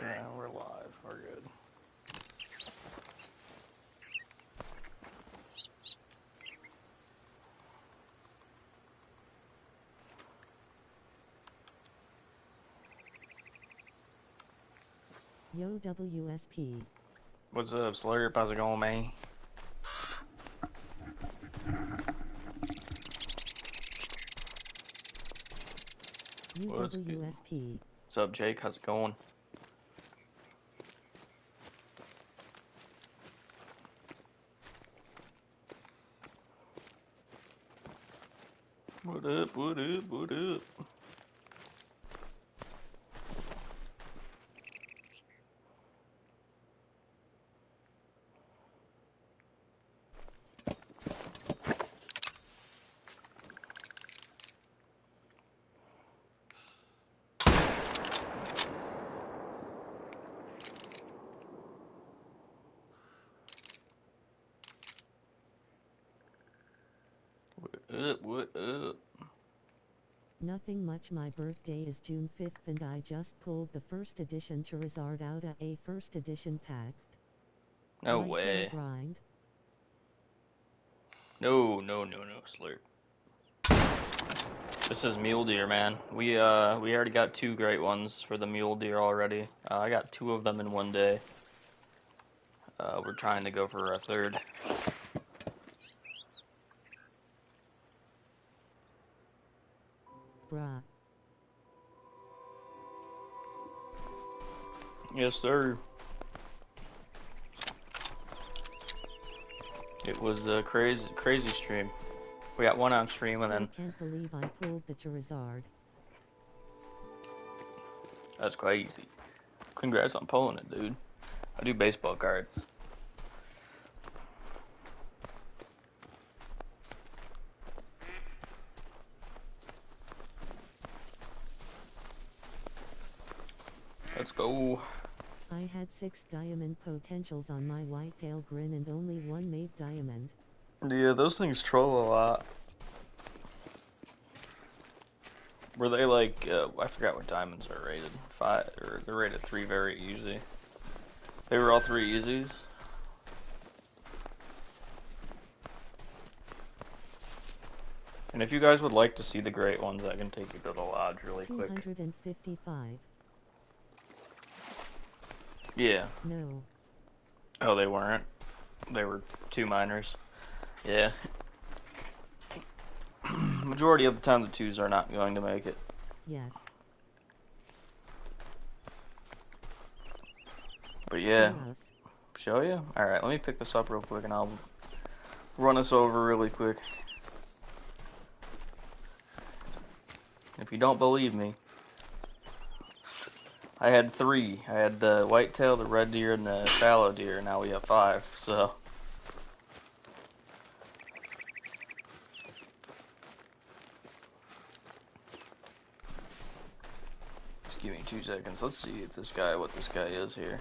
Okay, we're live. We're good. Yo WSP. What's up, Slurp? How's it going, man? UWSP. What's up, Jake? How's it going? What up, what up, what up? What up? Nothing much. My birthday is June 5th and I just pulled the first edition Charizard out of a first edition pack. No Right way. Grind. No, Slurp. This is Mule Deer, man. We already got 2 great ones for the Mule Deer already. I got 2 of them in one day. We're trying to go for a third. Bruh. Yes, sir. It was a crazy stream. We got 1 on stream and then... Can't believe I pulled the Charizard. That's crazy. Congrats on pulling it, dude. I do baseball cards. Let's go. I had 6 diamond potentials on my whitetail grin and only 1 made diamond. Yeah, those things troll a lot. Were they like, I forgot what diamonds are rated. 5, or they're rated 3 very easy. They were all 3 easies. And if you guys would like to see the great ones, I can take you to the lodge really quick. 255. Yeah. No. Oh, they weren't? They were 2 minors. Yeah. Majority of the time the 2s are not going to make it. Yes. But yeah. Show you? Alright, let me pick this up real quick and I'll run us over really quick. If you don't believe me, I had 3. I had the whitetail, the red deer, and the fallow deer. Now we have 5, so... Just give me 2 seconds. Let's see if what this guy is here.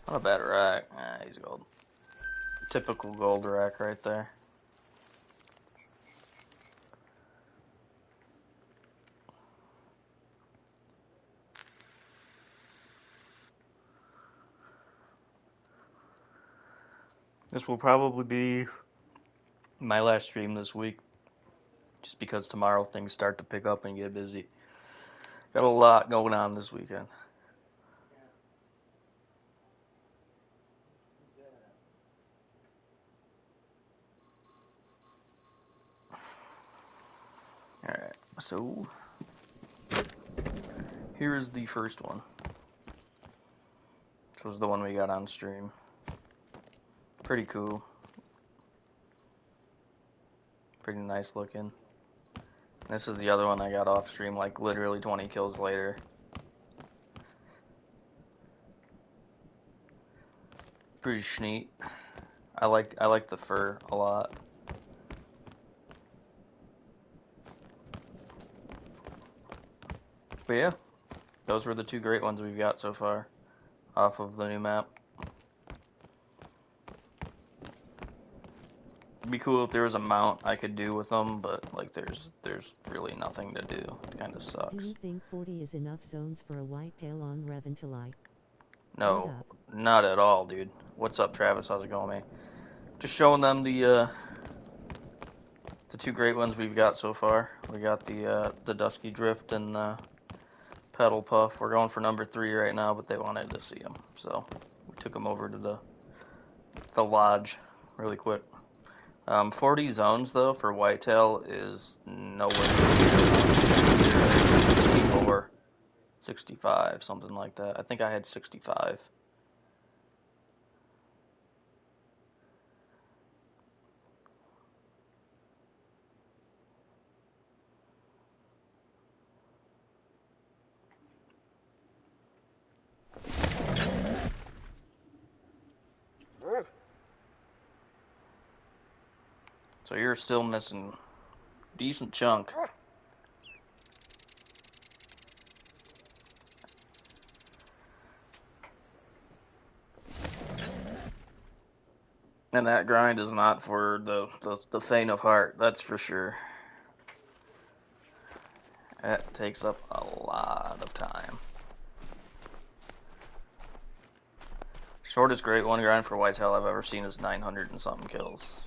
Not a bad rack. Ah, he's gold. Typical gold rack right there. This will probably be my last stream this week, just because tomorrow things start to pick up and get busy. Got a lot going on this weekend. Alright, so here is the first one. This was the one we got on stream. Pretty cool. Pretty nice looking. This is the other one I got off stream, like literally 20 kills later. Pretty neat. I like the fur a lot. But yeah, those were the 2 great ones we've got so far off of the new map. It'd be cool if there was a mount I could do with them, but like there's really nothing to do. It kind of sucks. Do you think 40 is enough zones for a whitetail on Reventilite? No, not at all, dude. What's up, Travis? How's it going, man? Just showing them the 2 great ones we've got so far. We got the Dusky Drift and Pedal Puff. We're going for number 3 right now, but they wanted to see them, so we took them over to the lodge really quick. 40 zones though for whitetail is nowhere near 64, 65, something like that. I think I had 65. So you're still missing a decent chunk. And that grind is not for the faint of heart, that's for sure. That takes up a lot of time. Shortest great one grind for whitetail I've ever seen is 900 and something kills.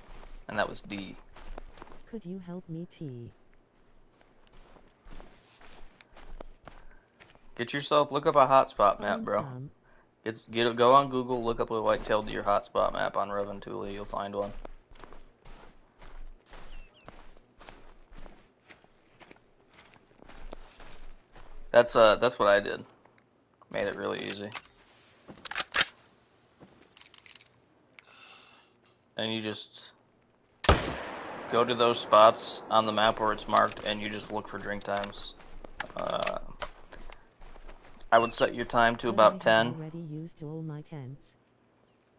And that was D. Could you help me, T? Get yourself, look up a hotspot map, bro. Go on Google, look up a whitetail deer hotspot map on Reventilite, you'll find one. That's what I did. Made it really easy. And you just go to those spots on the map where it's marked, and you just look for drink times. I would set your time to about 10. I've already used all my tents.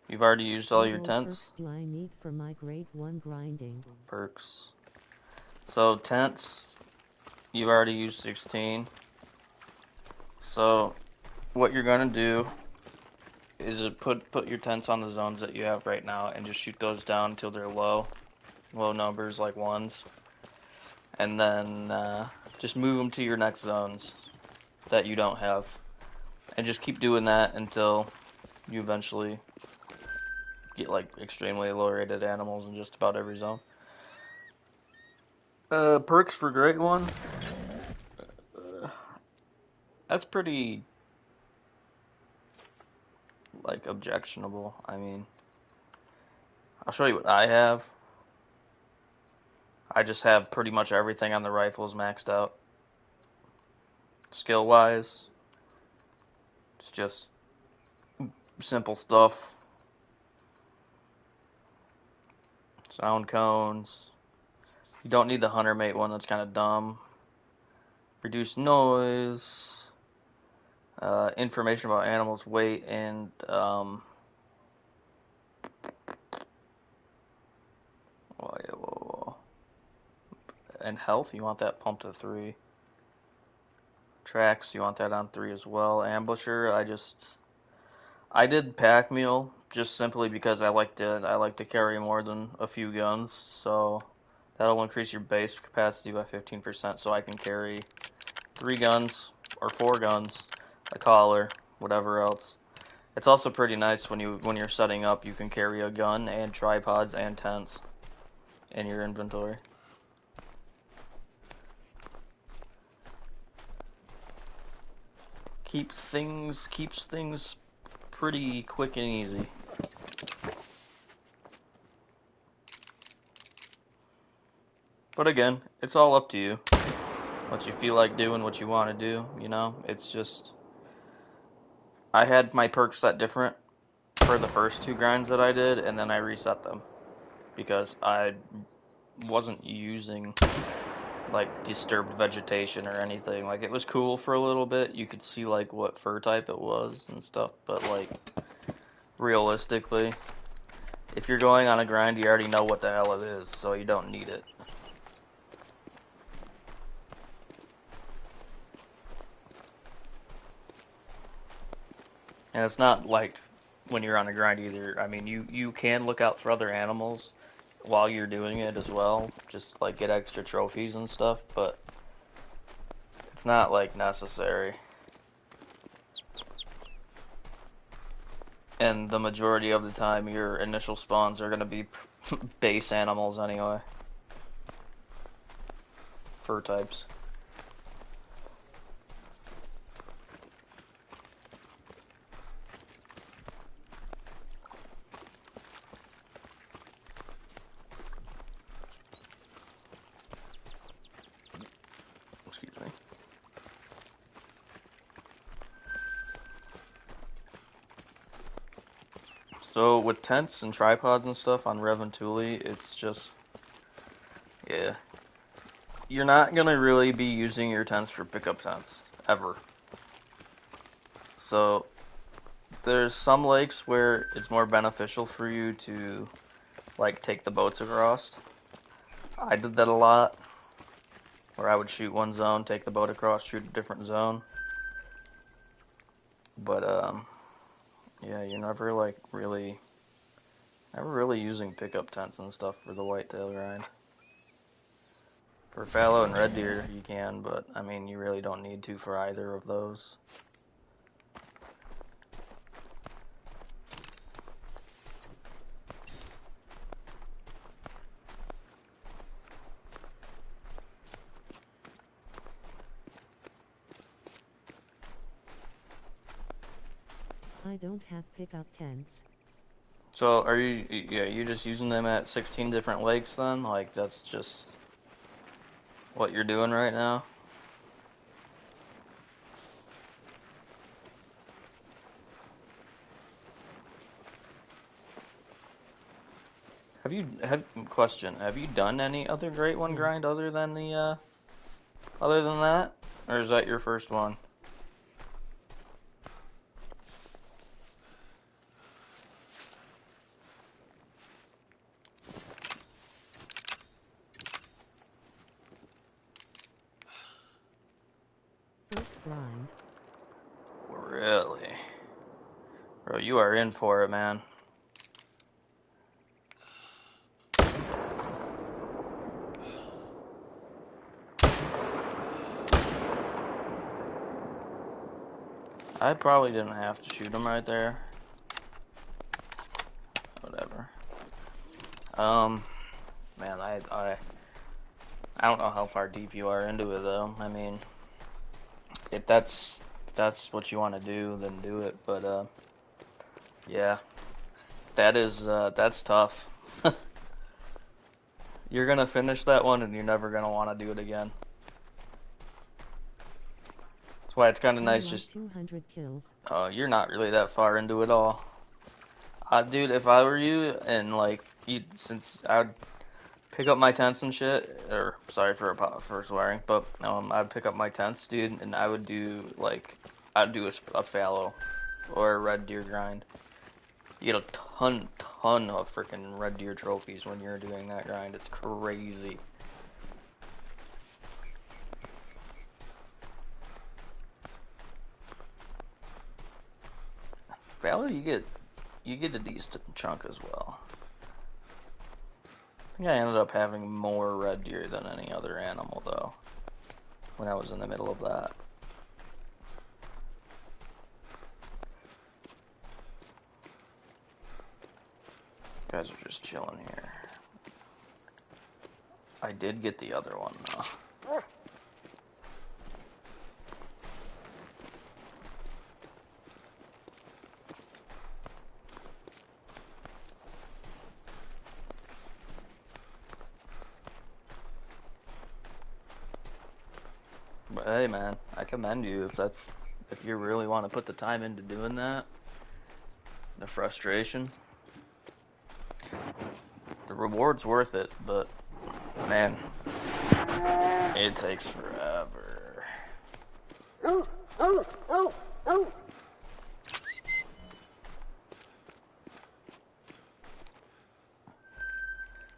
You've already used all your What tents? perks do I need for my grade 1 grinding? Perks. So tents, you've already used 16. So what you're gonna do is put your tents on the zones that you have right now and just shoot those down until they're low numbers like 1s, and then just move them to your next zones that you don't have, and just keep doing that until you eventually get like extremely low rated animals in just about every zone. Perks for great one. That's pretty like objectionable. I mean, I'll show you what I have. I just have pretty much everything on the rifles maxed out. Skill wise, it's just simple stuff. Sound cones. You don't need the hunter mate one, that's kind of dumb. Reduce noise. Information about animals' weight and and health. You want that pumped to 3. Tracks, you want that on 3 as well. Ambusher, I did pack mule just simply because I like to carry more than a few guns, so that'll increase your base capacity by 15%, so I can carry 3 guns or 4 guns, a collar, whatever else. It's also pretty nice when you're setting up, you can carry a gun and tripods and tents in your inventory. Keeps things pretty quick and easy. But again, it's all up to you. What you feel like doing, what you want to do, you know? It's just, I had my perks set different for the first 2 grinds that I did, and then I reset them because I wasn't using like disturbed vegetation or anything. Like, it was cool for a little bit. You could see like what fur type it was and stuff, but like realistically, if you're going on a grind, you already know what the hell it is, so you don't need it. And it's not like when you're on a grind either. I mean, you can look out for other animals, while you're doing it as well, just like get extra trophies and stuff, but it's not like necessary. And the majority of the time, your initial spawns are going to be base animals anyway. Fur types. Excuse me. So with tents and tripods and stuff on Rev and Thule, it's just, yeah. You're not gonna really be using your tents for pickup tents, ever. So there's some lakes where it's more beneficial for you to, like, take the boats across. I did that a lot, where I would shoot one zone, take the boat across, shoot a different zone. But, yeah, you're never, like, never really using pickup tents and stuff for the whitetail grind. For fallow and red deer, you can, but, I mean, you really don't need to for either of those. I don't have pickup tents. So, are you just using them at 16 different lakes then? Like, that's just what you're doing right now? Question, have you done any other Great One grind other than other than that? Or is that your first one? First grind. Really? Bro, you are in for it, man. I probably didn't have to shoot him right there. Whatever. Man, I don't know how far deep you are into it though. I mean, if that's what you want to do, then do it. But yeah, that's tough. You're gonna finish that one, and you're never gonna want to do it again. That's why it's kind of nice. Like just 200 kills. Oh, you're not really that far into it all. Dude, if I were you, and like, since I'd pick up my tents and shit, or sorry for swearing, but I'd pick up my tents, dude, and I would do like, I'd do a fallow or a red deer grind. You get a ton of freaking red deer trophies when you're doing that grind. It's crazy. Fallow, you get a decent chunk as well. I think I ended up having more red deer than any other animal though, when I was in the middle of that. You guys are just chilling here. I did get the other one though. But hey man, I commend you if you really want to put the time into doing that. The frustration. The reward's worth it, but man, it takes forever.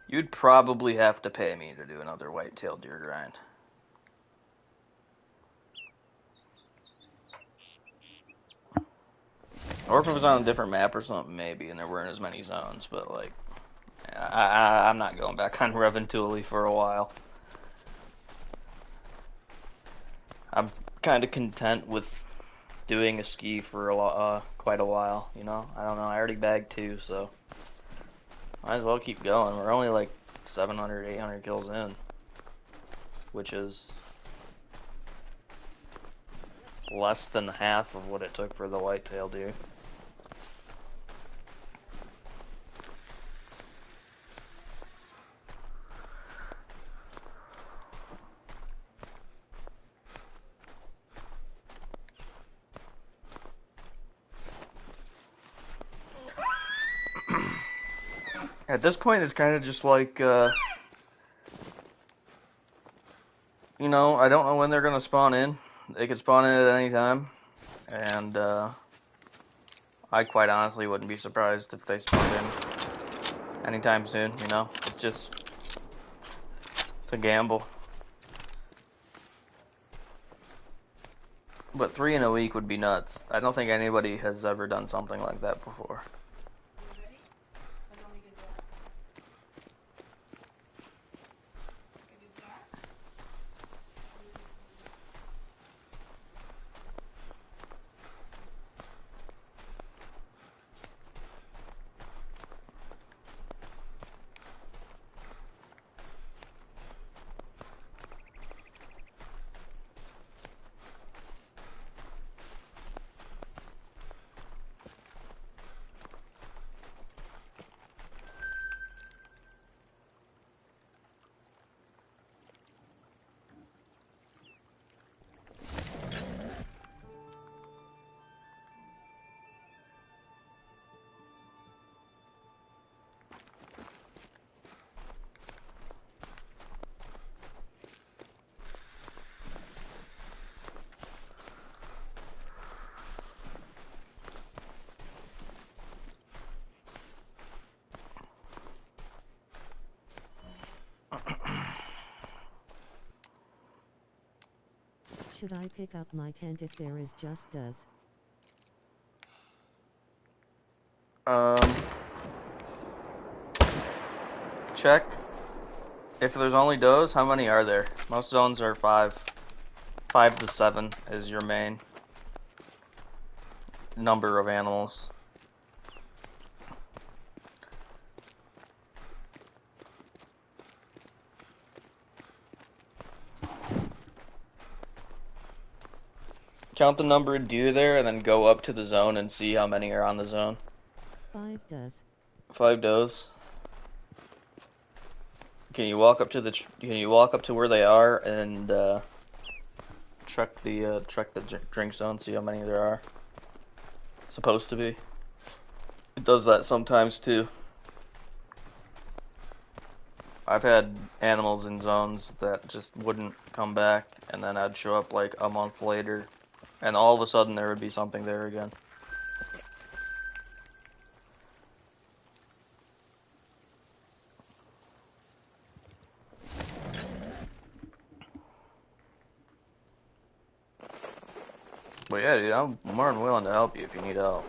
You'd probably have to pay me to do another white-tailed deer grind. Or if it was on a different map or something, maybe, and there weren't as many zones, but like, yeah. I'm not going back on Reventuli for a while. I'm kind of content with doing a ski for quite a while, you know? I don't know, I already bagged 2, so might as well keep going. We're only like 700, 800 kills in, which is less than half of what it took for the whitetail deer. At this point, it's kind of just like, you know, I don't know when they're going to spawn in. They could spawn in at any time, and I quite honestly wouldn't be surprised if they spawned in anytime soon, you know? It's a gamble. But 3 in a week would be nuts. I don't think anybody has ever done something like that before. Should I pick up my tent if there is just does? Check. If there's only does, how many are there? Most zones are 5. 5 to 7 is your main number of animals. Count the number of deer there, and then go up to the zone and see how many are on the zone. 5 does. 5 does. Can you walk up to where they are and check the drink zone, see how many there are? Supposed to be. It does that sometimes too. I've had animals in zones that just wouldn't come back, and then I'd show up like a month later, and all of a sudden there would be something there again. But yeah, dude, I'm more than willing to help you if you need help.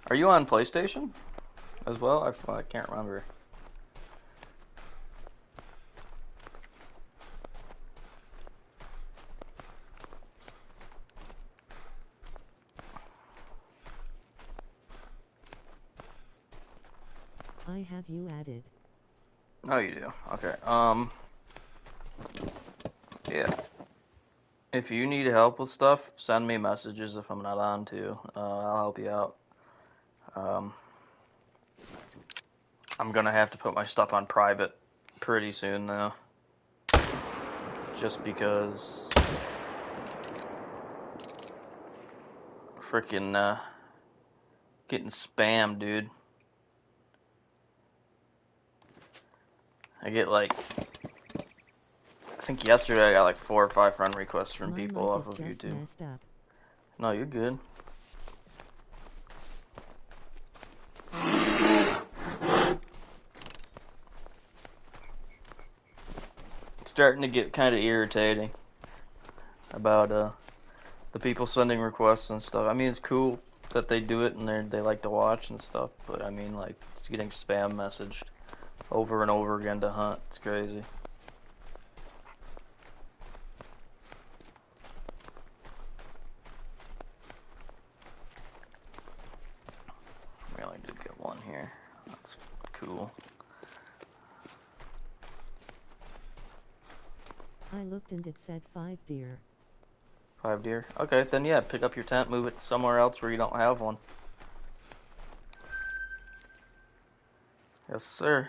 Are you on PlayStation as well? I can't remember. I have you added. Oh, you do. Okay. Yeah. If you need help with stuff, send me messages if I'm not on too. I'll help you out. I'm gonna have to put my stuff on private pretty soon though. Just because freaking getting spammed, dude. I get like, I think yesterday I got like 4 or 5 friend requests from My people mic off is of just YouTube. messed up. No, you're good. starting to get kind of irritating about the people sending requests and stuff. I mean, it's cool that they do it and they like to watch and stuff, but I mean, like, it's getting spam messaged over and over again to hunt. It's crazy. We only did get one here. That's cool. I looked and it said 5 deer. 5 deer? Okay, then yeah, pick up your tent, move it somewhere else where you don't have one. Yes, sir.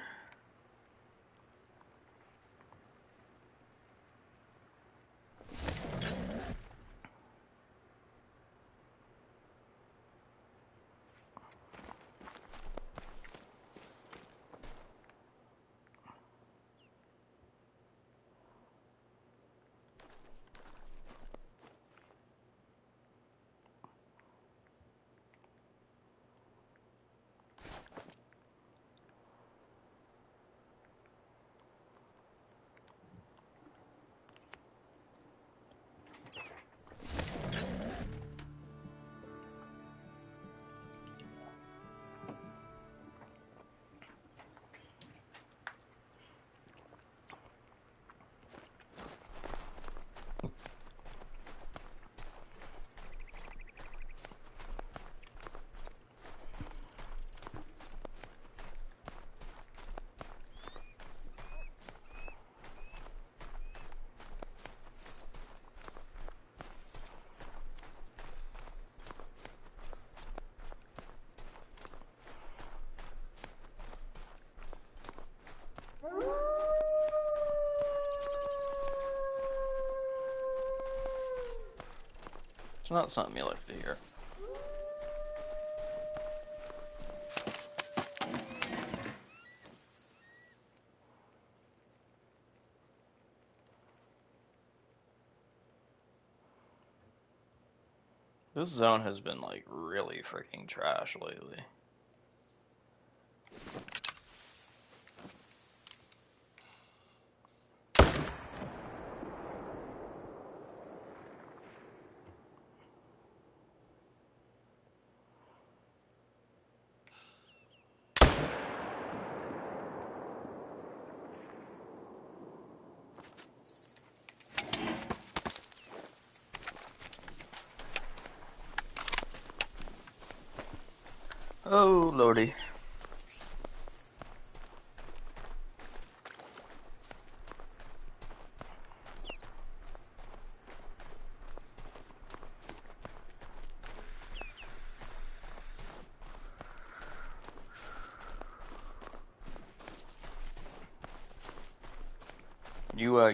It's not something you like to hear. This zone has been like really freaking trash lately. Oh, lordy.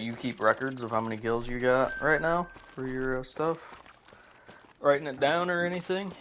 You keep records of how many kills you got right now for your stuff? Writing it down or anything?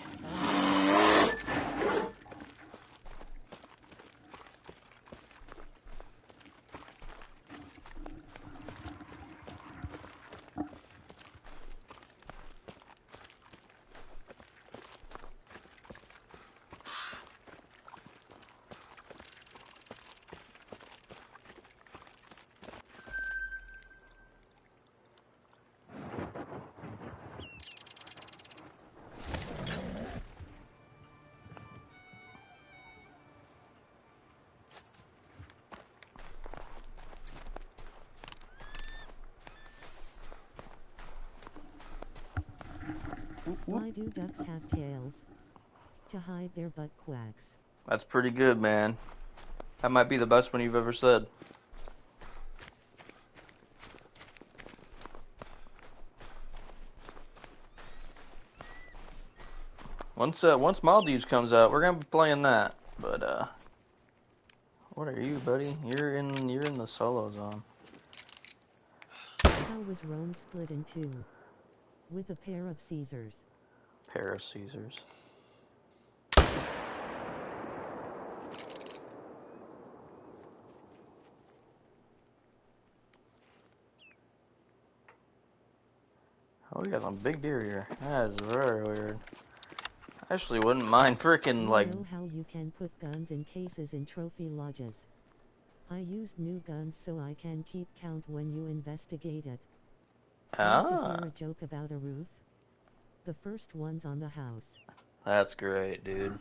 Why do ducks have tails? To hide their butt quacks. That's pretty good, man. That might be the best one you've ever said. Once Maldives comes out, we're gonna be playing that. But what are you, buddy? You're in the solo zone. How was Rome split in two? With a pair of Caesars. Pair of Caesars. Oh, we got some big deer here. That is very weird. I actually wouldn't mind freaking like. You know how you can put guns in cases in trophy lodges. I used new guns so I can keep count when you investigate it. Want to Ah, hear a joke about a roof? The first one's on the house. that's great, dude.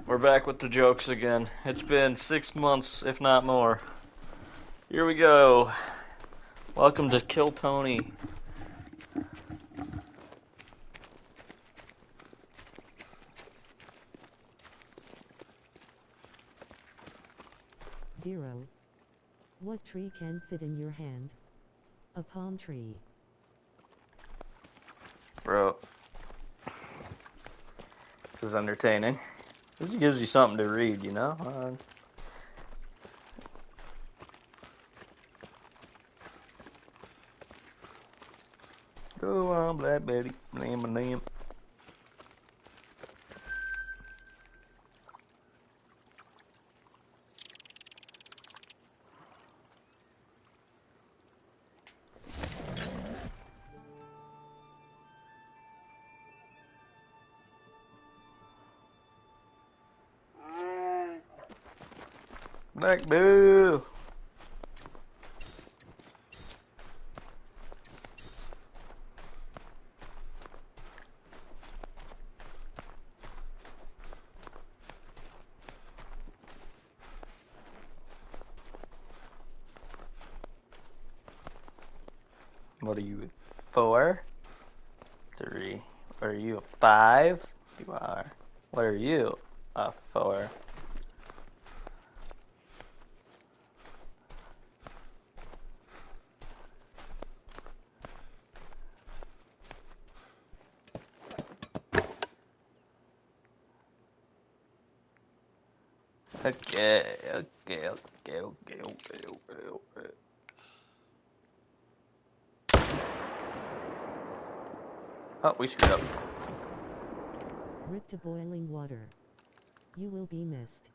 We're back with the jokes again. It's been 6 months, if not more. Here we go. Welcome to Kill Tony. Zero. What tree can fit in your hand? A palm tree. Bro. This is entertaining. This gives you something to read, you know? Go on, Black Betty. Name. Black Boo! What are you, 4? 3. What are you, 5? You are. What are you, a 4? Okay. Oh, we screwed up. Rip to boiling water. You will be missed.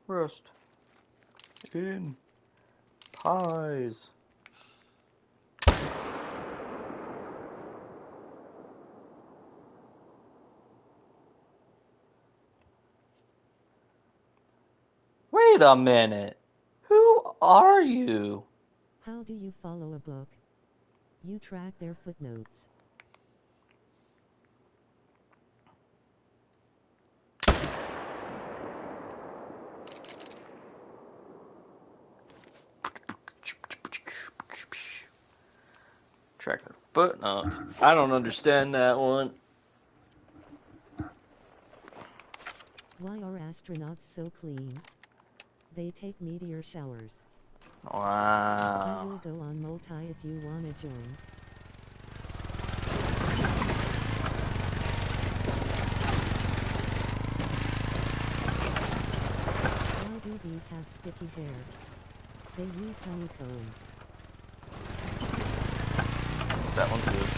Rust. In. Pies. Wait a minute. Who are you? How do you follow a book? You track their footnotes. Track their footnotes. I don't understand that one. Why are astronauts so clean? They take meteor showers. I Wow. will go on multi if you wanna join. Why do bees have sticky hair? They use honeycombs. That one's good.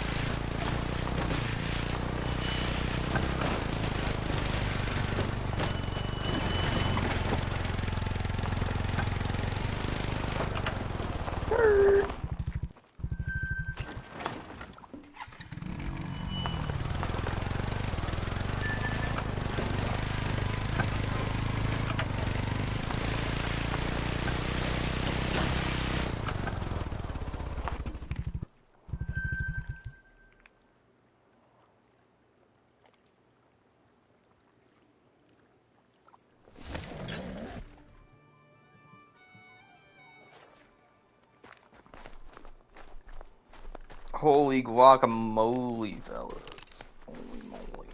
Holy guacamole, fellas. Holy moly.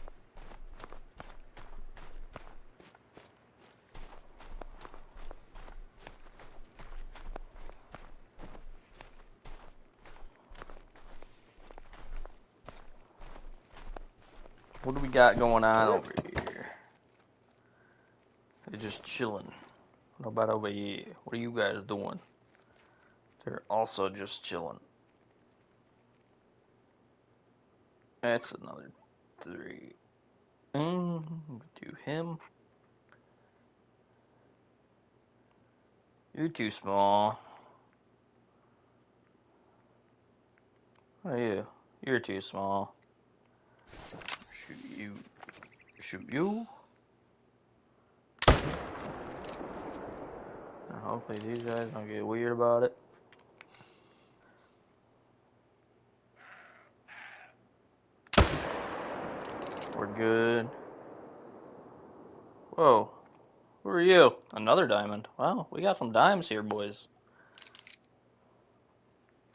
What do we got going on over here? They're just chilling. What about over here? What are you guys doing? They're also just chilling. That's another 3. Do him. You're too small. Oh, you. You're too small. Shoot you. Shoot you. Hopefully these guys don't get weird about it. We're good. Whoa. Who are you? Another diamond. Wow, we got some dimes here, boys.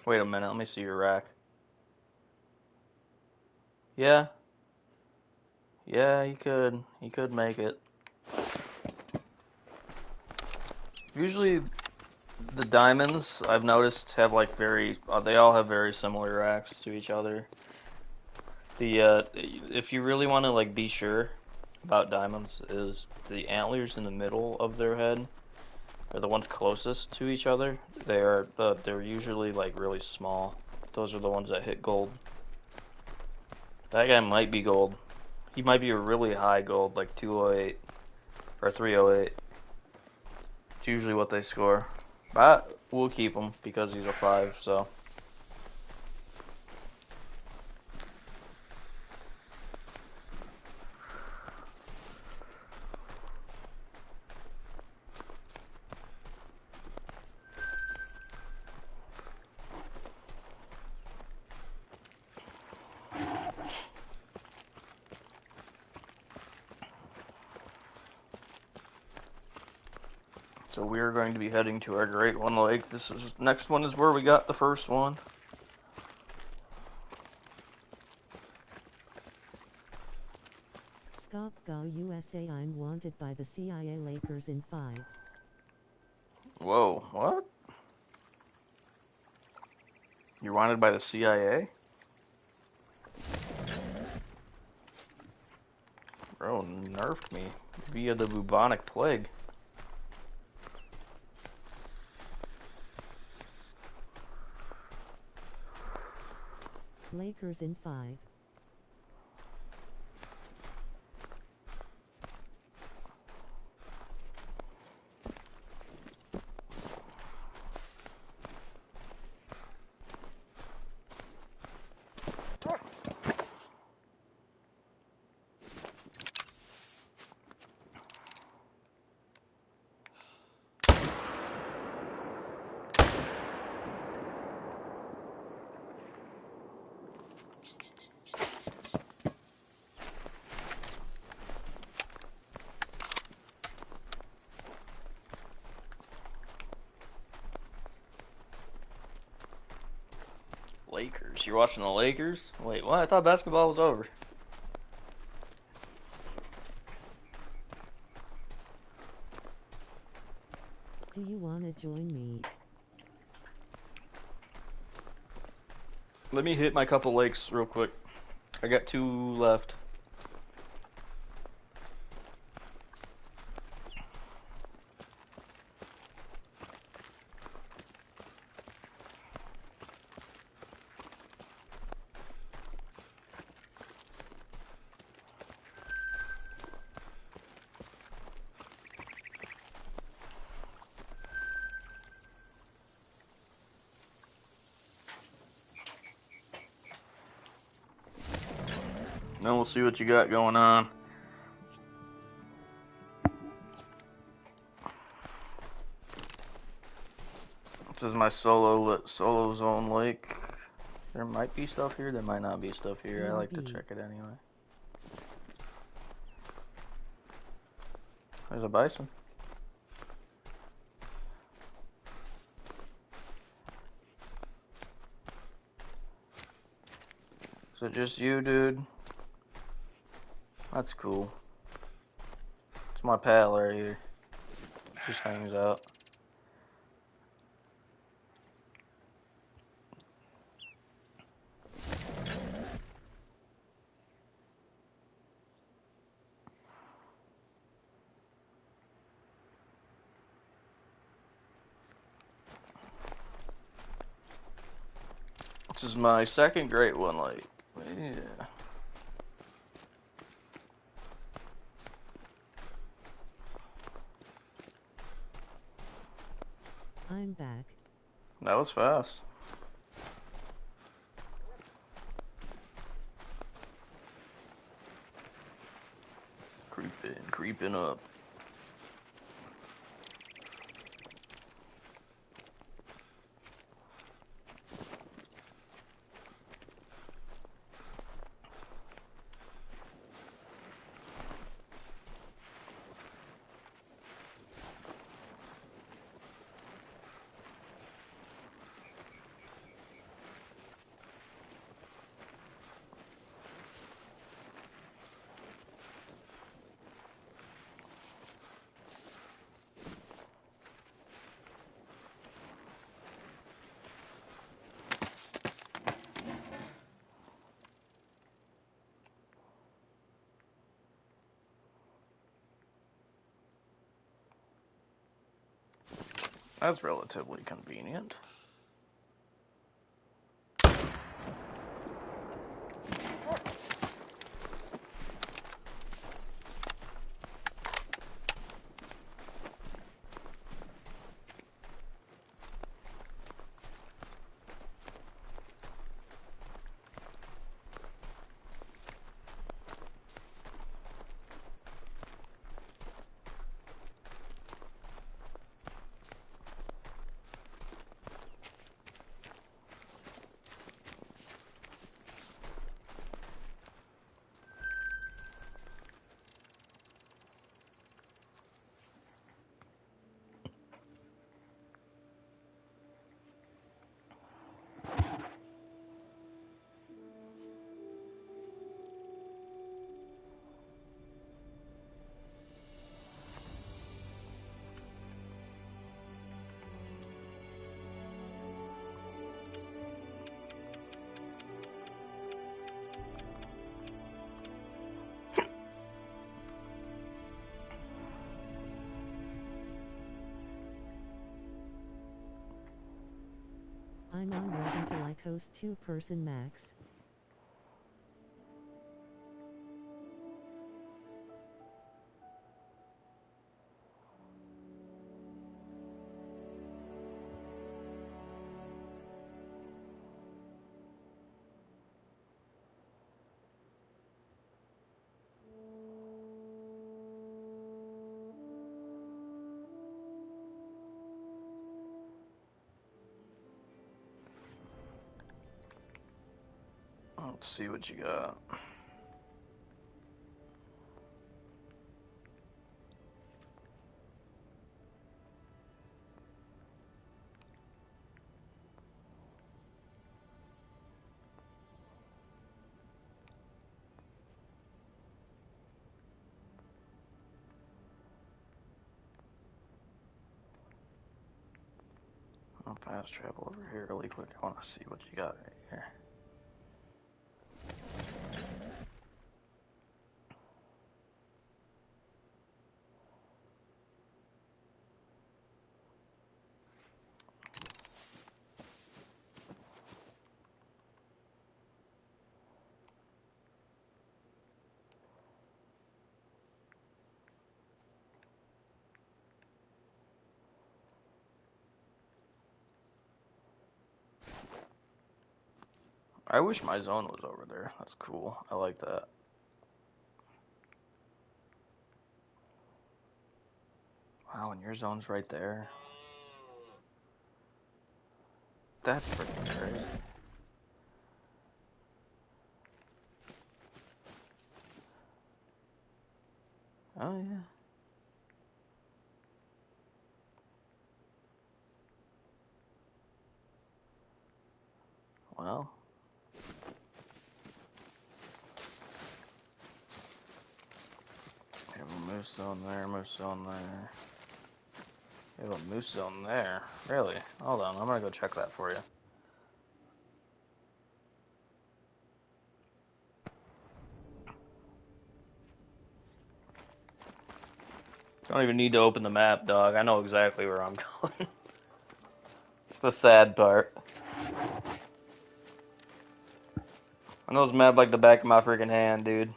Wait a minute, let me see your rack. Yeah. Yeah, you could. You could make it. Usually the diamonds, I've noticed, have like they all have very similar racks to each other. If you really want to like be sure about diamonds, is the antlers in the middle of their head are the ones closest to each other. They're usually like really small. Those are the ones that hit gold. That guy might be gold. He might be a really high gold, like 208 or 308. It's usually what they score. But we'll keep him because he's a 5, so. So we are going to be heading to our Great One Lake. Next one is where we got the first one. Stop Go USA. I'm wanted by the CIA Lakers in 5. Whoa, what? You're wanted by the CIA? Bro, nerfed me via the bubonic plague. Lakers in 5. Lakers. You're watching the Lakers? Wait, what? I thought basketball was over. Do you wanna join me? Let me hit my couple lakes real quick. I got 2 left. Then we'll see what you got going on. This is my solo zone lake. There might be stuff here. There might not be stuff here. I like to check it anyway. There's a bison. Is it just you, dude? That's cool. It's my pal right here. Just hangs out. This is my second Great One Lake. Yeah. I'm back. That was fast. Creeping up. That's relatively convenient. I'm on red until I coast 2-person max. Let's see what you got. I'll fast travel over here really quick. I want to see what you got right here. I wish my zone was over there. That's cool. I like that. Wow, and your zone's right there. That's freaking crazy. Oh, yeah. Well. We have a moose zone there, moose zone there. We have a moose zone there. Really? Hold on, I'm gonna go check that for you. Don't even need to open the map, dog. I know exactly where I'm going. It's the sad part. I know this map like the back of my freaking hand, dude.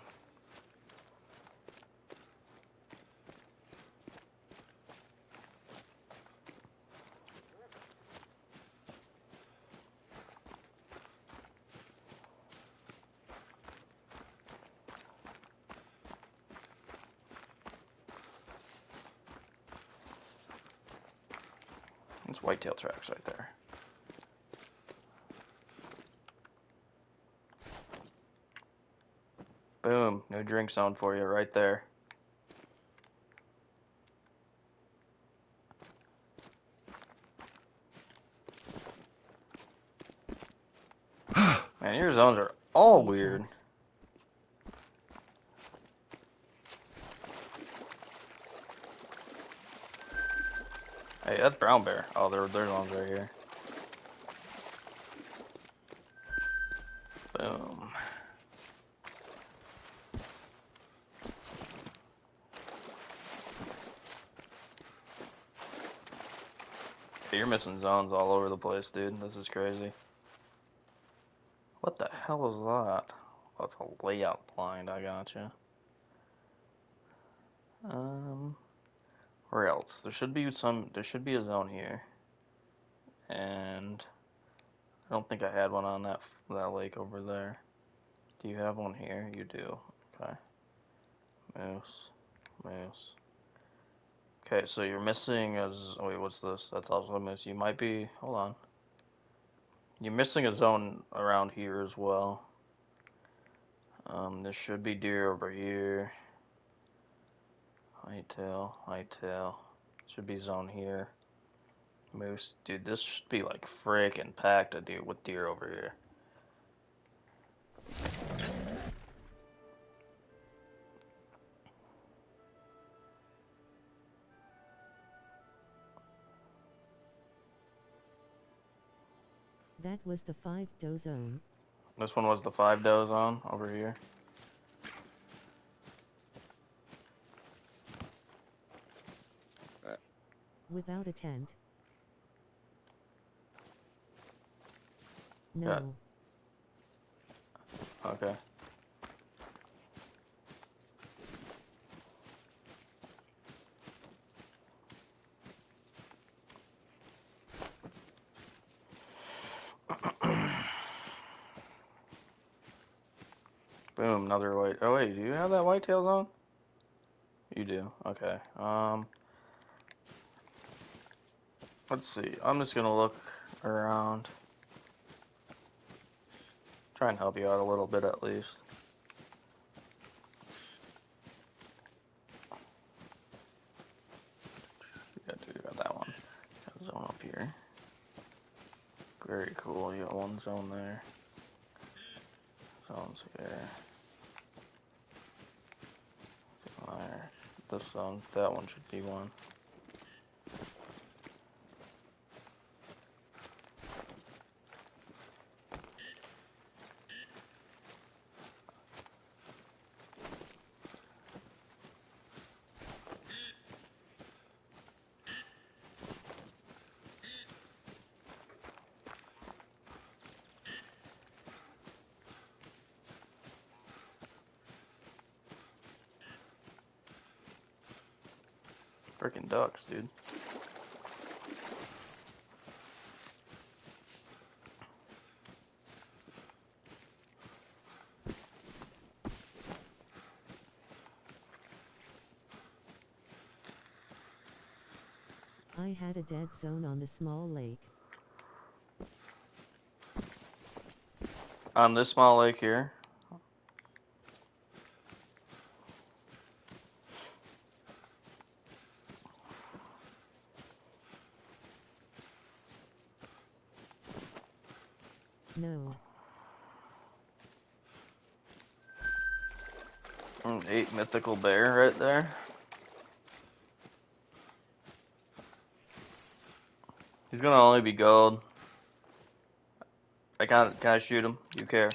There's whitetail tracks right there. Boom, new drink zone for you right there. Man, your zones are all weird. Hey, that's brown bear. Oh, their zone's right here. Boom. You're missing zones all over the place, dude. This is crazy. What the hell is that? Oh, it's a layout blind. I gotcha. Where else? There should be a zone here, and I don't think I had one on that lake over there. Do you have one here? You do. Okay. Moose. Moose. Okay, so you're missing wait, what's this? That's also a moose. You might be, hold on. You're missing a zone around here as well. There should be deer over here. Whitetail. Should be zone here. Moose. Dude, this should be like freaking packed with deer over here. That was the 5 doe zone. This one was the 5 doe zone over here. Without a tent. No. Yeah. Okay. Boom, another white. Oh wait, do you have that whitetail zone? You do. Okay. Let's see. I'm just gonna look around. Try and help you out a little bit at least. You got that one. Got a zone up here. Very cool. You got one zone there. Zones here. There. This zone. That one should be one. Freaking ducks, dude. I had a dead zone on the small lake. On this small lake here. No. 8 mythical bear right there. He's gonna only be gold. Can I shoot him? Do you care?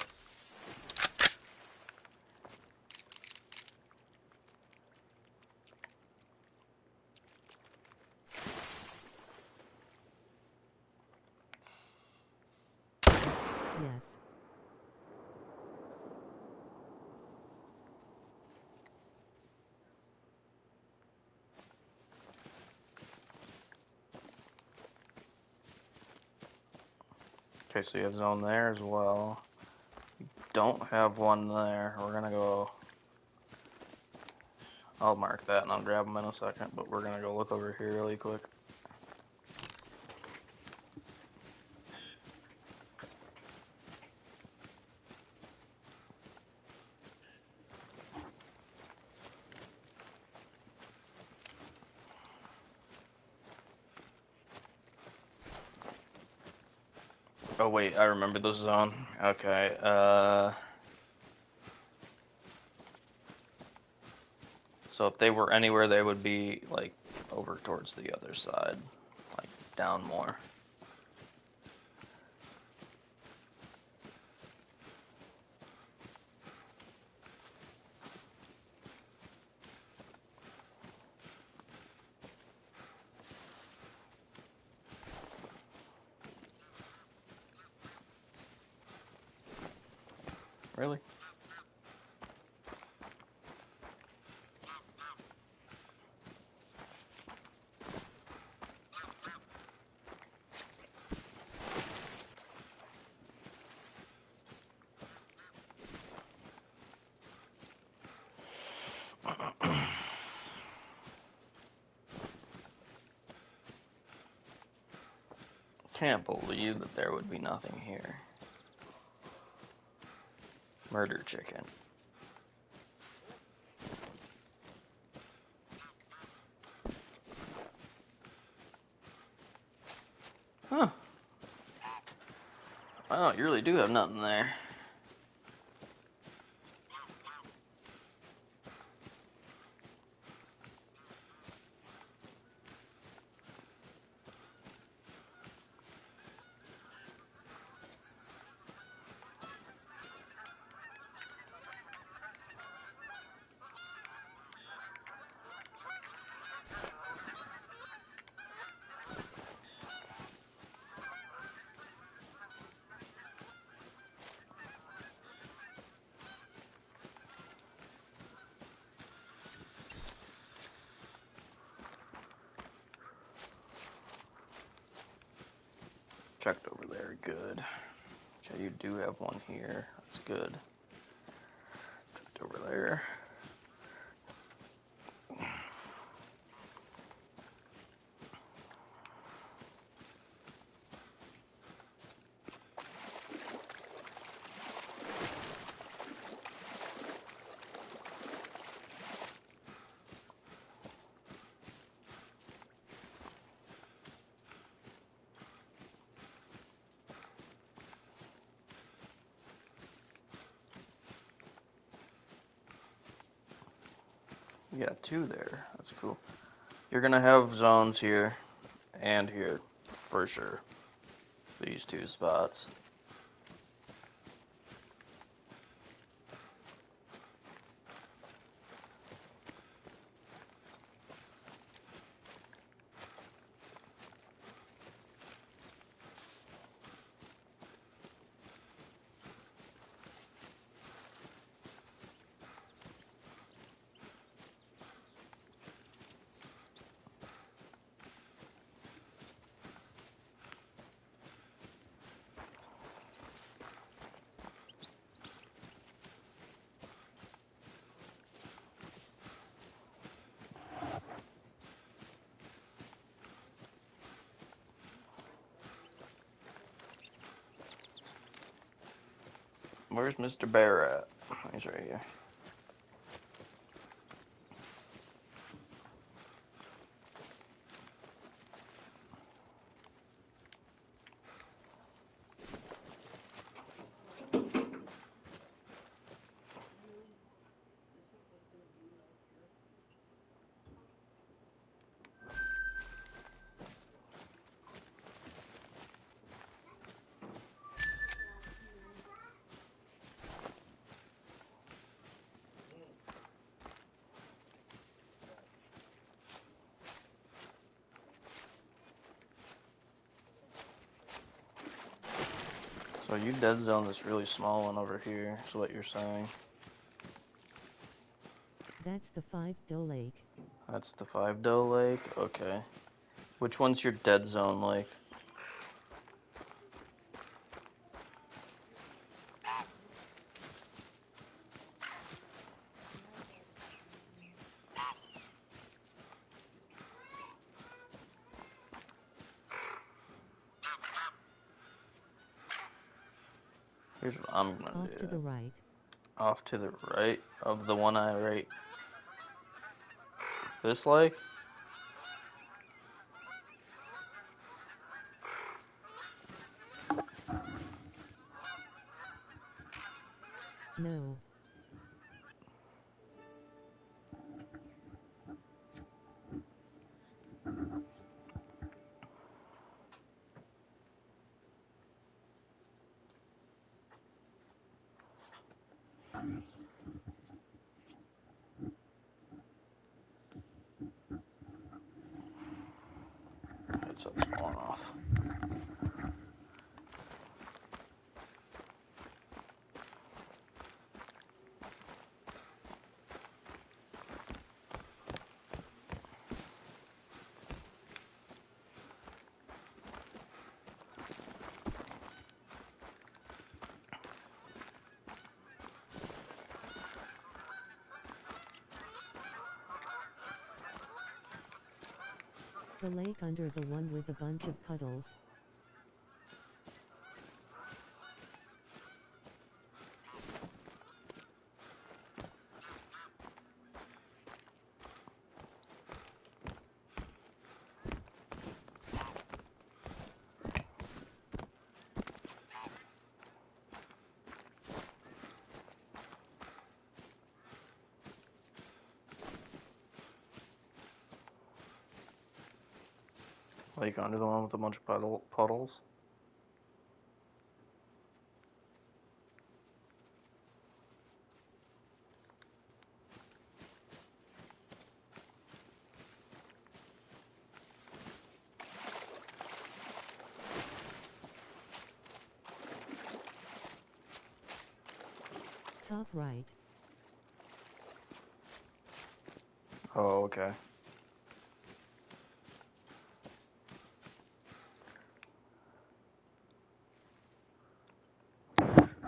Yes. Okay, so you have zone there as well. You don't have one there. We're gonna go. I'll mark that and I'll grab them in a second, but we're gonna go look over here really quick. Oh wait, I remember this zone. Okay, so if they were anywhere, they would be like over towards the other side, like down more. Really? Can't believe that there would be nothing here. Murder chicken. Huh. Wow, you really do have nothing there. Checked over there, good. Okay, you do have one here. That's good. Checked over there. You got two there. That's cool. You're gonna have zones here and here for sure. These two spots. Where's Mr. Bear at? He's right here. So you dead zone this really small one over here, is what you're saying. That's the 5-doe lake. That's the 5-doe lake? Okay. Which one's your dead zone lake? Here's what I'm gonna do. Off to the right. Off to the right of the one I rate. This lake? No. Headset's falling off. The lake under the one with a bunch of puddles. Lake under the one with a bunch of puddles. Top right. Oh, okay.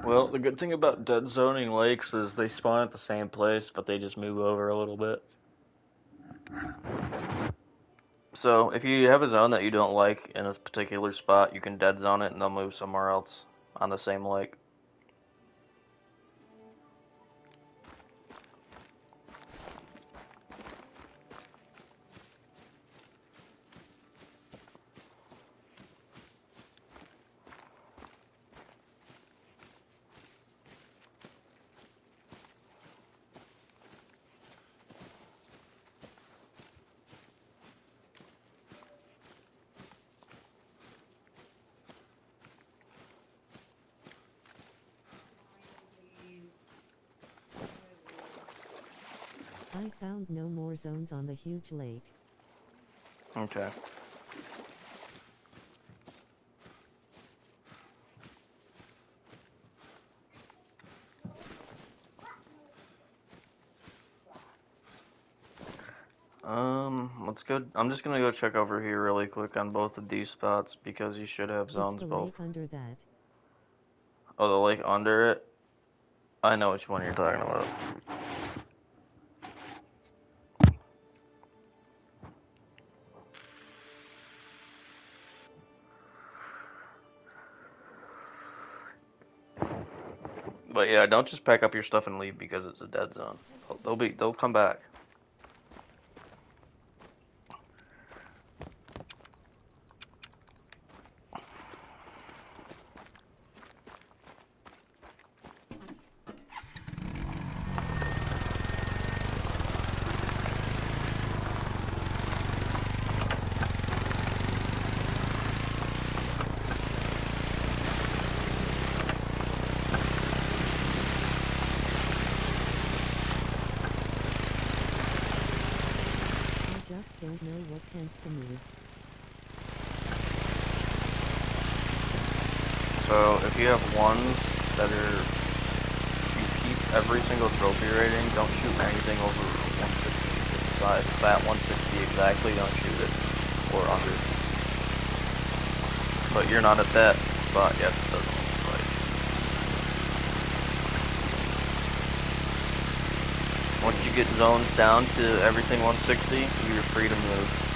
Well, the good thing about dead zoning lakes is they spawn at the same place, but they just move over a little bit. So, if you have a zone that you don't like in a particular spot, you can dead zone it and they'll move somewhere else on the same lake. I found no more zones on the huge lake. Okay. Let's go. I'm just gonna go check over here really quick on both of these spots because you should have zones It's the both. lake under that. Oh, the lake under it? I know which one you're talking about. But yeah, don't just pack up your stuff and leave because it's a dead zone. They'll come back. I just don't know what tends to move. So if you have ones that are, you keep every single trophy rating, don't shoot anything over 160. If it's at 160 exactly, don't shoot it, or under. But you're not at that spot yet, it doesn't look like. Once you get zones down to everything 160, you're free to move.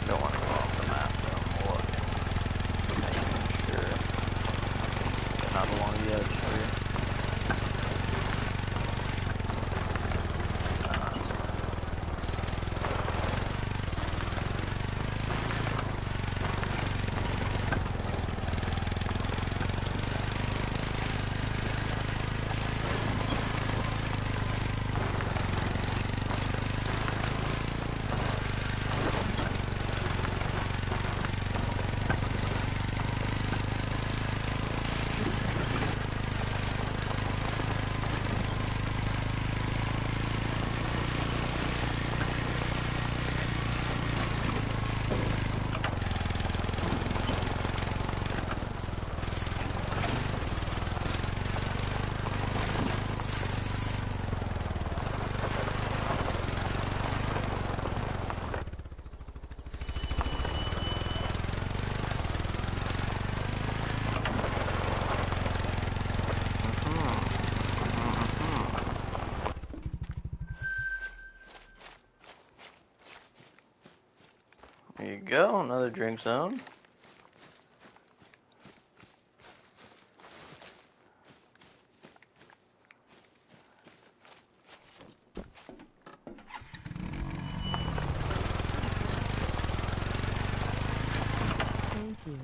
Don't want to go off the map though. Look. Making sure they're not along the edge here. There you go, another drink zone. Thank you.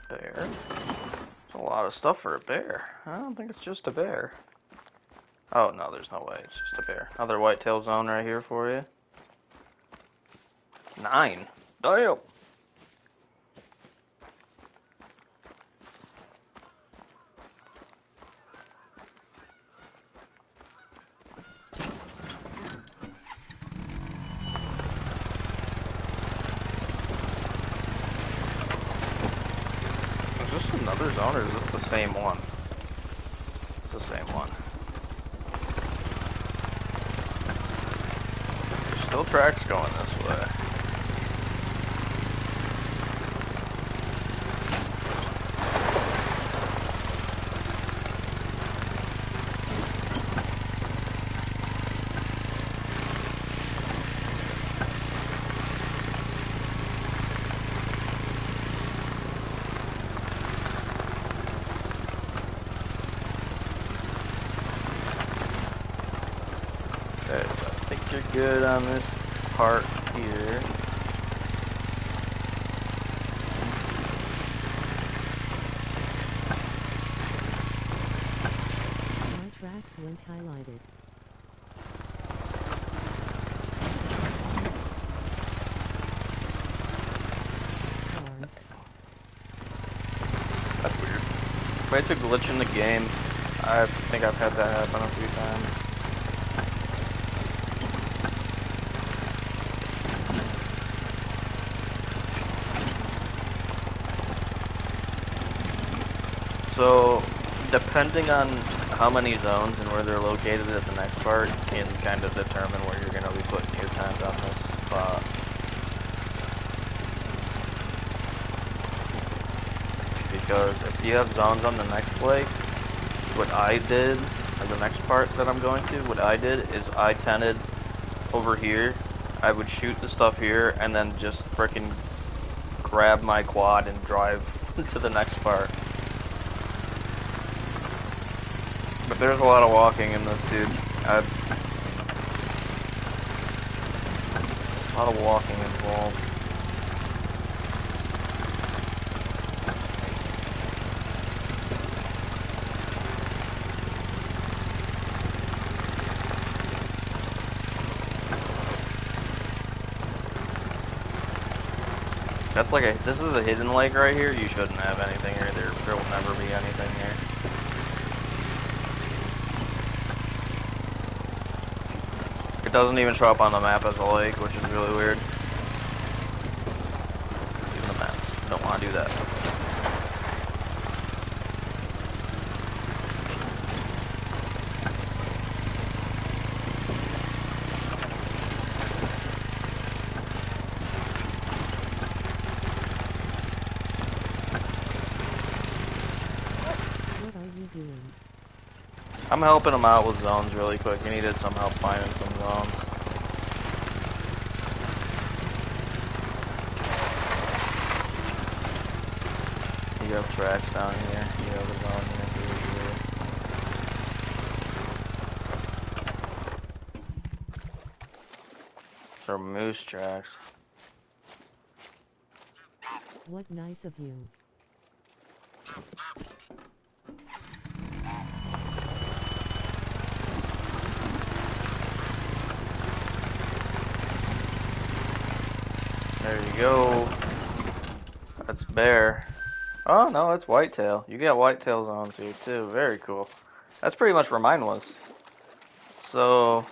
Bear. That's a lot of stuff for a bear. I don't think it's just a bear. Oh, no, there's no way. It's just a bear. Another whitetail zone right here for you. 9. Damn. Is this another zone or is this the same one? It's the same one. There's still tracks going this way. Okay, so I think you're good on this part here. My tracks went highlighted. Darn. That's weird. But it's a glitch in the game. I think I've had that happen a few times. So, depending on how many zones and where they're located at the next part can kind of determine where you're going to be putting your tent on this spot. Because if you have zones on the next lake, what I did, or the next part that I'm going to, what I did is I tented over here. I would shoot the stuff here and then just frickin' grab my quad and drive to the next part. But there's a lot of walking in this, dude. A lot of walking involved. That's like this is a hidden lake right here. You shouldn't have anything here. There will never be anything here. It doesn't even show up on the map as a lake, which is really weird. Even the map. Don't want to do that. What are you doing? I'm helping him out with zones really quick. He needed some help finding some zones. You have tracks down here. You have a zone here. These are moose tracks. What nice of you. There you go. That's bear. Oh no, it's whitetail. You got whitetail zones here too. Very cool. That's pretty much where mine was. So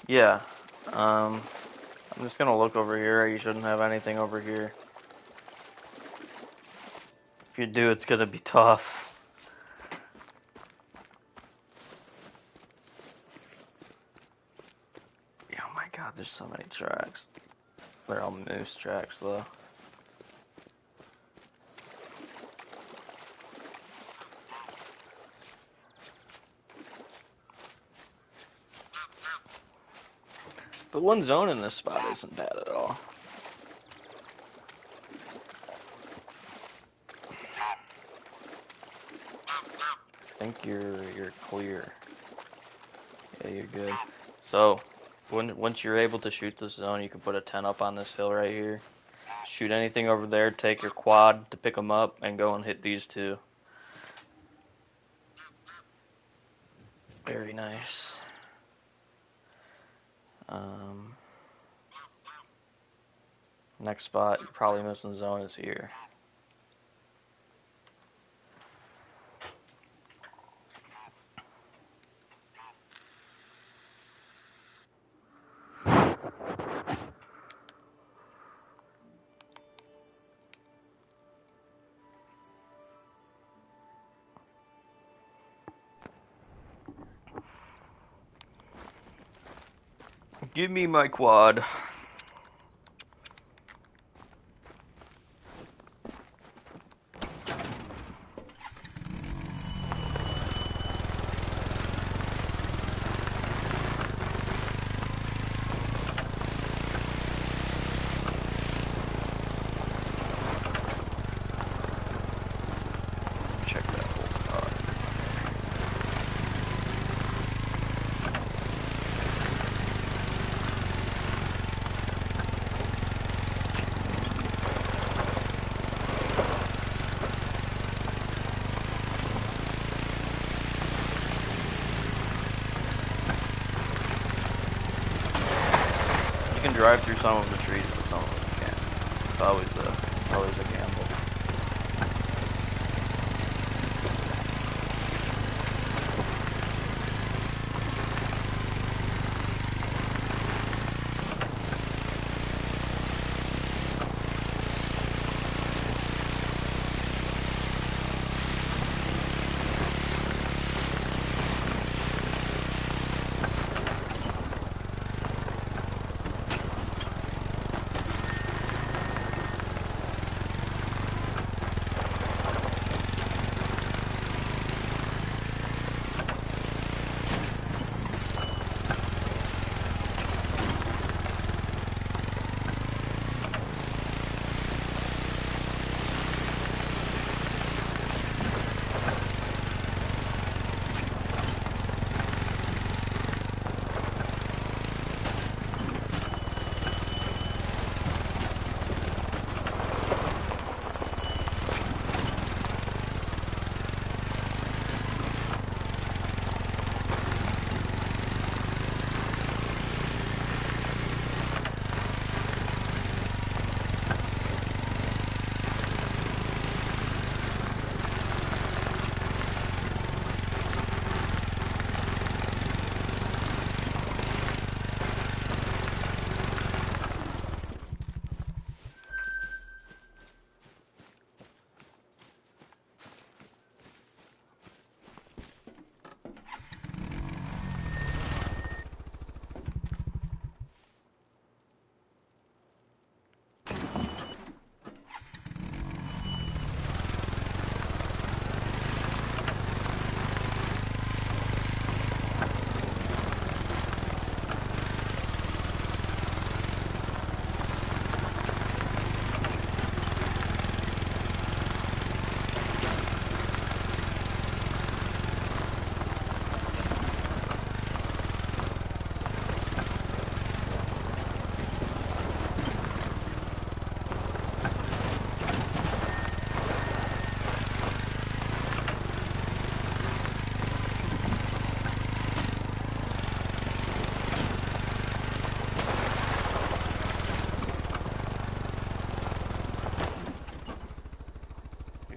yeah. I'm just gonna look over here. You shouldn't have anything over here. If you do, it's gonna be tough. so many tracks. They're all moose tracks, though. But one zone in this spot isn't bad at all. I think you're clear. Yeah, you're good. So, once you're able to shoot this zone, you can put a tent up on this hill right here. Shoot anything over there, take your quad to pick them up, and go and hit these two. Very nice. Next spot you're probably missing zone is here. Give me my quad. Check that whole spot. You can drive through some of the trees, but some of them you can't. It's always a gamble.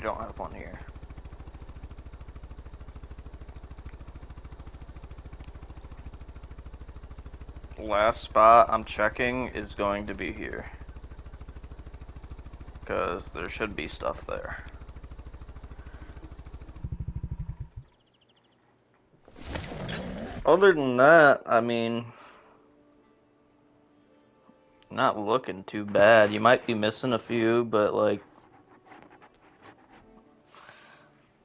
Don't have one here. Last spot I'm checking is going to be here, because there should be stuff there. Other than that, I mean, not looking too bad. You might be missing a few, but like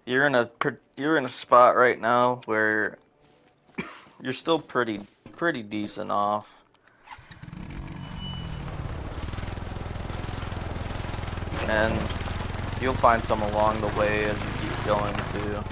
you're in a spot right now where you're still pretty decent off. And you'll find some along the way as you keep going too.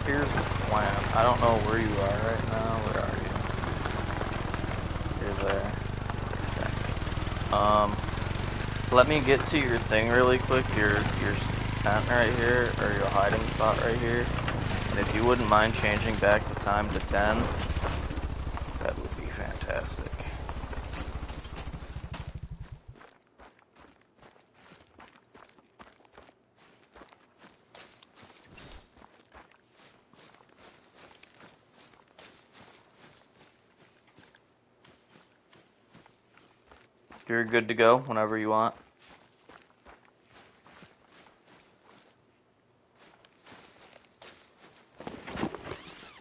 Here's the plan. I don't know where you are right now. Where are you? You're there. Okay. Let me get to your thing really quick. Your tent right here, or your hiding spot right here. And if you wouldn't mind changing back the time to 10, that would be fantastic. You're good to go whenever you want.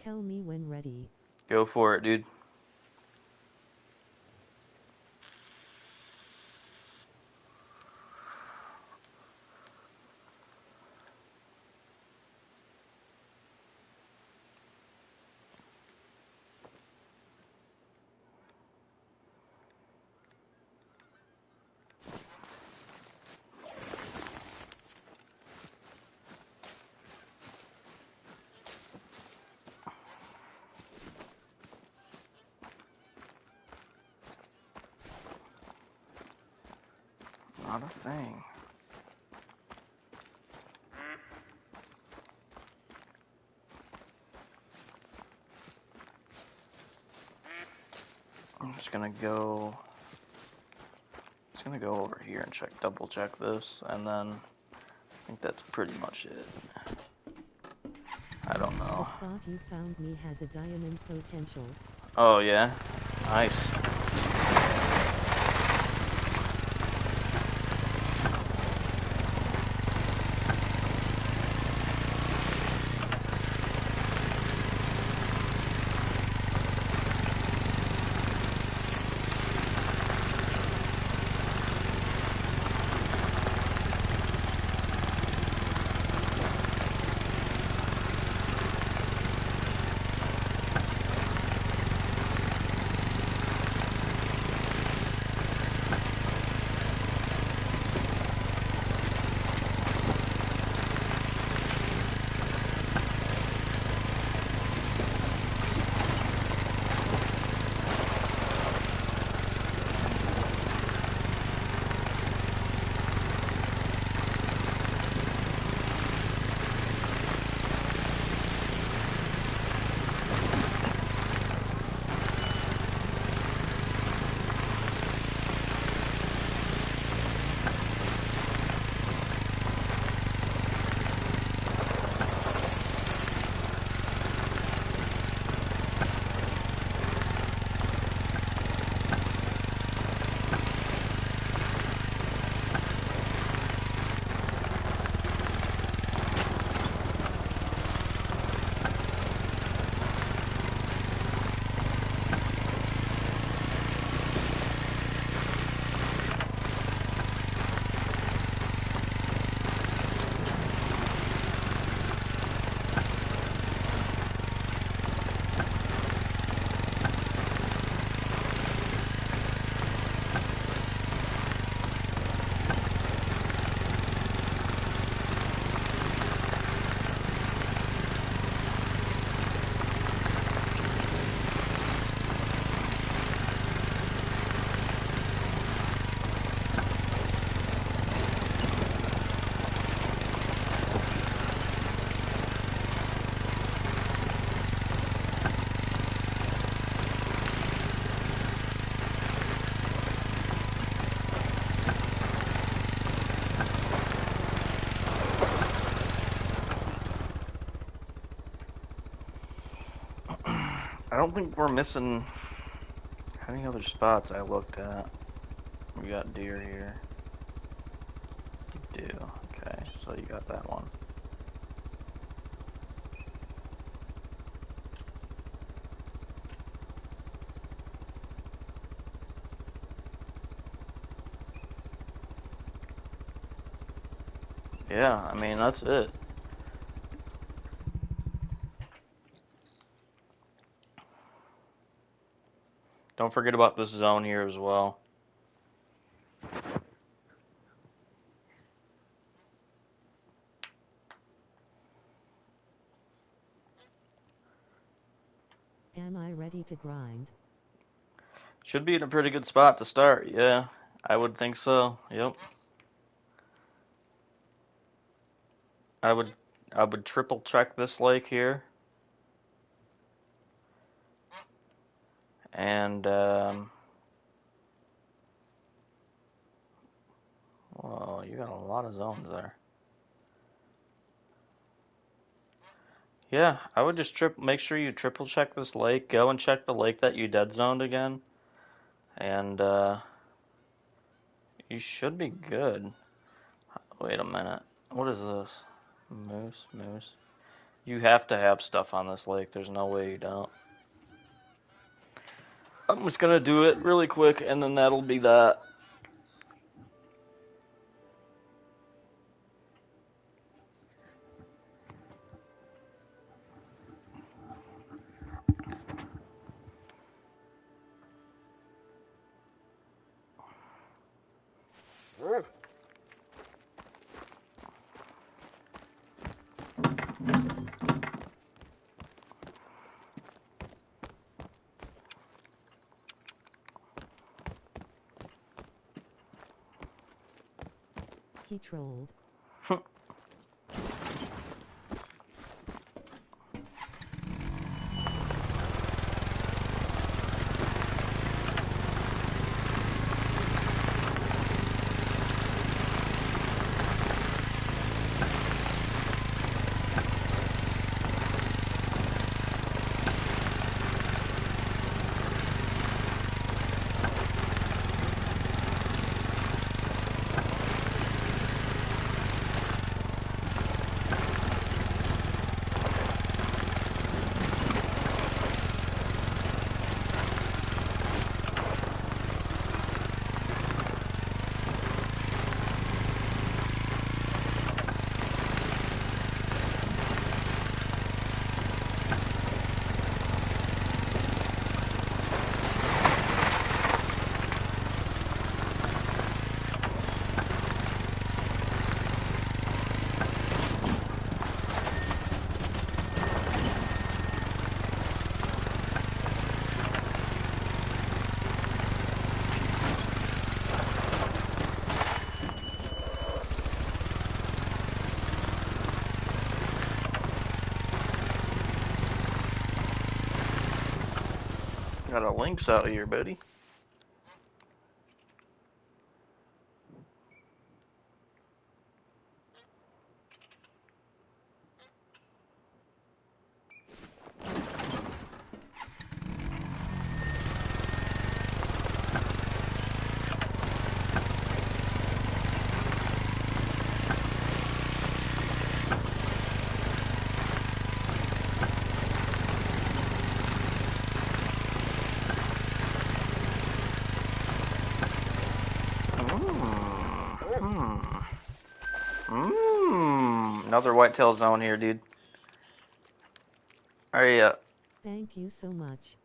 Tell me when ready. Go for it, dude. Not a thing. I'm just gonna go over here and double check this, and then I think that's pretty much it. I don't know. The spot you found me has a diamond potential. Oh yeah? Nice. don't think we're missing any other spots I looked at. We got deer here. You do. Okay, so you got that one. Yeah, I mean, that's it. Don't forget about this zone here as well. Am I ready to grind? Should be in a pretty good spot to start, yeah. I would think so, yep. I would triple check this lake here. And, whoa, you got a lot of zones there. Yeah, I would just make sure you triple check this lake. Go and check the lake that you dead zoned again. And, you should be good. Wait a minute. What is this? Moose. You have to have stuff on this lake. There's no way you don't. I'm just gonna do it really quick, and then that'll be that. He trolled. Got a lynx out here, buddy. Another whitetail zone here, dude. Alright, Thank you so much.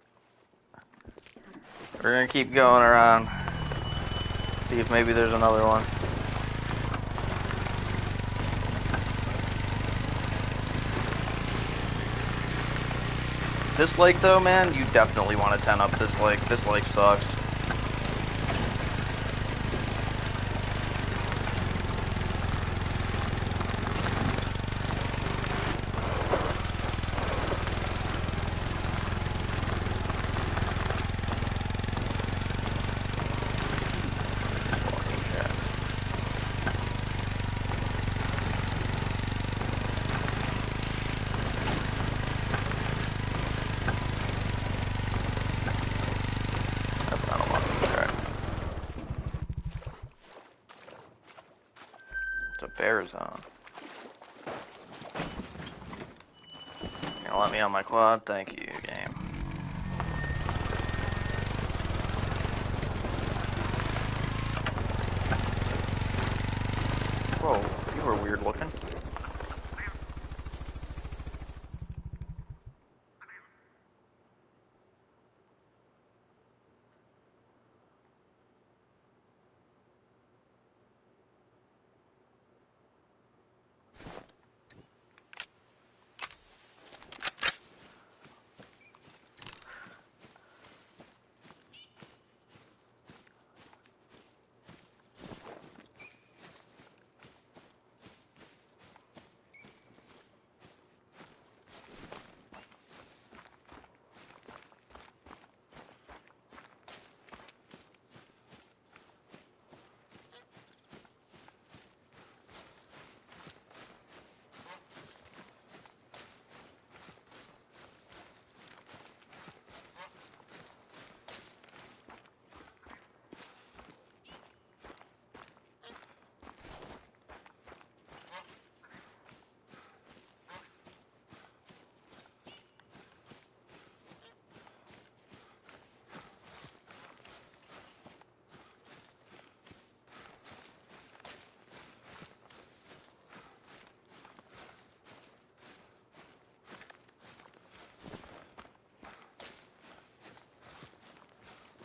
we're gonna keep going around. See if maybe there's another one. This lake, though, man, you definitely want to tent up this lake. This lake sucks. bears on. Gonna let me on my quad? Thank you, game. Whoa, you were weird looking.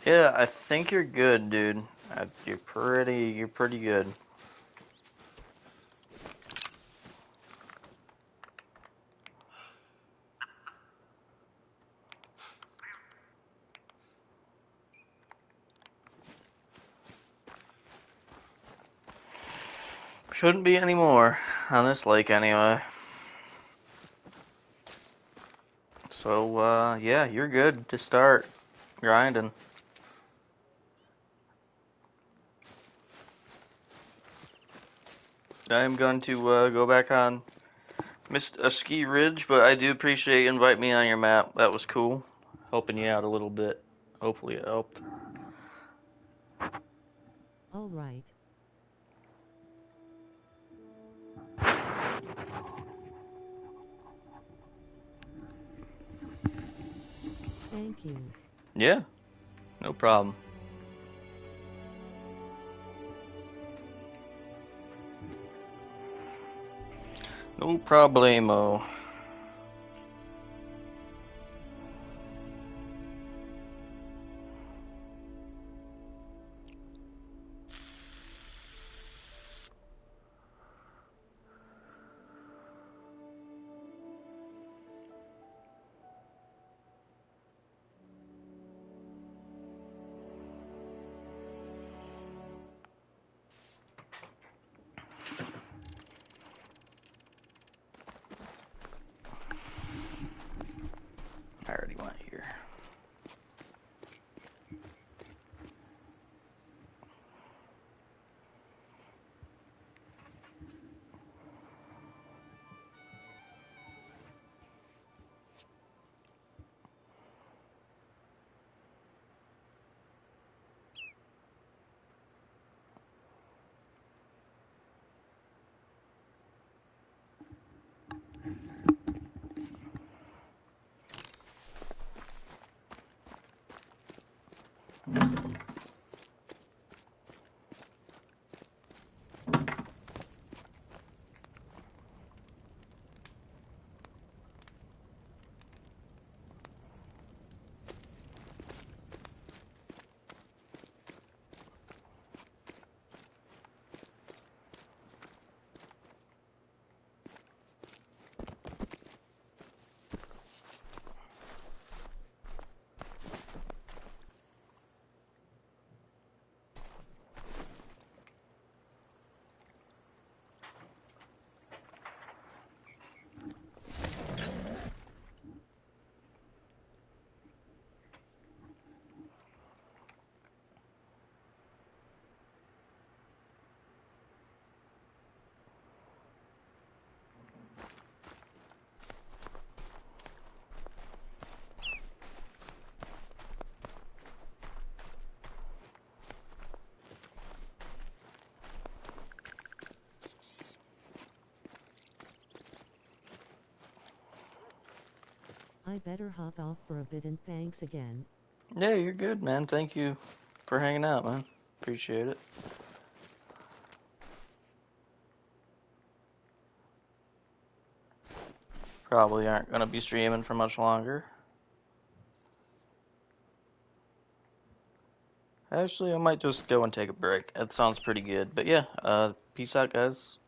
Yeah, I think you're good, dude. You're pretty good. Shouldn't be any more on this lake anyway. So, yeah, you're good to start grinding. I'm going to go back on missed a ski ridge, but I do appreciate you inviting me on your map. That was cool. Helping you out a little bit. Hopefully it helped. All right. Thank you. Yeah, no problem. No problemo. I better hop off for a bit and thanks again. Yeah, you're good, man. Thank you for hanging out, man. Appreciate it. Probably aren't going to be streaming for much longer. Actually, I might just go and take a break. That sounds pretty good. But yeah, peace out, guys.